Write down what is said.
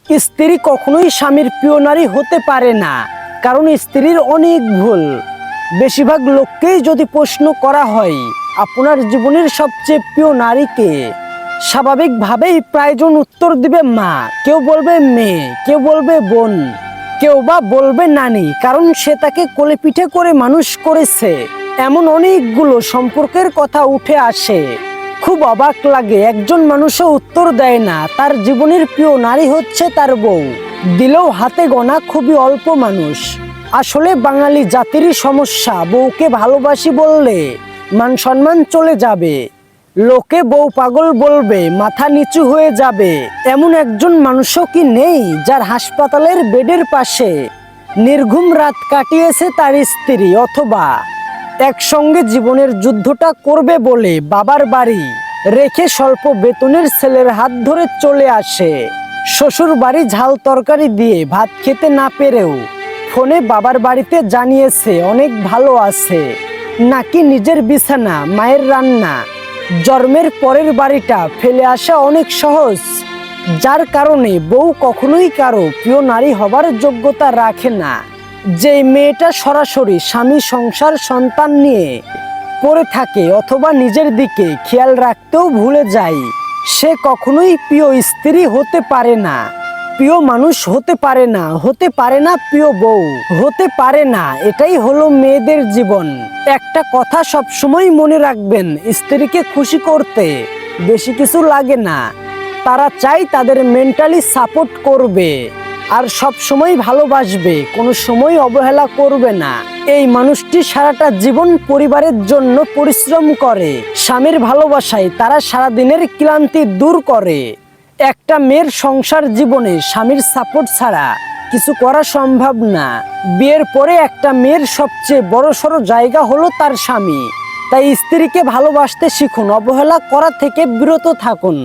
স্ত্রী কখনোই স্বামীর প্রিয় নারী হতে পারে না, কারণ স্ত্রীর অনেক ভুল। বেশিরভাগ লোককেই যদি প্রশ্ন করা হয় আপনার জীবনের সবচেয়ে প্রিয় নারীকে, স্বাভাবিকভাবেই প্রায়জন উত্তর দিবে মা, কেউ বলবে মেয়ে, কেউ বলবে বোন, কেউ বা বলবে নানি, কারণ সে তাকে কোলে পিঠে করে মানুষ করেছে। এমন অনেকগুলো সম্পর্কের কথা উঠে আসে। খুব অবাক লাগে, একজন মানুষও উত্তর দেয় না তার জীবনের প্রিয় নারী হচ্ছে তার বউ। দিলেও হাতে গোনা খুবই অল্প মানুষ। আসলে বাঙালি জাতিরই সমস্যা, বউকে ভালোবাসি বললে মান সম্মান চলে যাবে, লোকে বউ পাগল বলবে, মাথা নিচু হয়ে যাবে। এমন একজন মানুষও কি নেই যার হাসপাতালের বেডের পাশে নির্ঘুম রাত কাটিয়েছে তার স্ত্রী, অথবা একসঙ্গে জীবনের যুদ্ধটা করবে বলে বাবার বাড়ি রেখে স্বল্প বেতনের ছেলের হাত ধরে চলে আসে। শ্বশুর বাড়ি ঝাল তরকারি দিয়ে ভাত খেতে না পেরেও ফোনে বাবার বাড়িতে জানিয়েছে অনেক ভালো আছে, নাকি নিজের বিছানা, মায়ের রান্না। জন্মের পরের বাড়িটা ফেলে আসা অনেক সহজ, যার কারণে বউ কখনোই কারো প্রিয় নারী হবার যোগ্যতা রাখে না। যে মেয়েটা সরাসরি স্বামী, সংসার, সন্তান নিয়ে পড়ে থাকে অথবা নিজের দিকে খেয়াল রাখতেও ভুলে যায়, সে কখনোই প্রিয় স্ত্রী হতে পারে না, প্রিয় মানুষ হতে পারে না, হতে পারে না প্রিয় বউ, হতে পারে না। এটাই হলো মেয়েদের জীবন। একটা কথা সবসময় মনে রাখবেন, স্ত্রীকে খুশি করতে বেশি কিছু লাগে না। তারা চাই তাদের মেন্টালি সাপোর্ট করবে আর সব সময় ভালোবাসবে, কোনো সময় অবহেলা করবে না। এই মানুষটি সারাটা জীবন পরিবারের জন্য পরিশ্রম করে, স্বামীর ভালোবাসায় তারা সারাদিনের ক্লান্তি দূর করে। একটা মেয়ের সংসার জীবনে স্বামীর সাপোর্ট ছাড়া কিছু করা সম্ভব না। বিয়ের পরে একটা মেয়ের সবচেয়ে বড়সড় জায়গা হলো তার স্বামী। তাই স্ত্রীকে ভালোবাসতে শিখুন, অবহেলা করা থেকে বিরত থাকুন।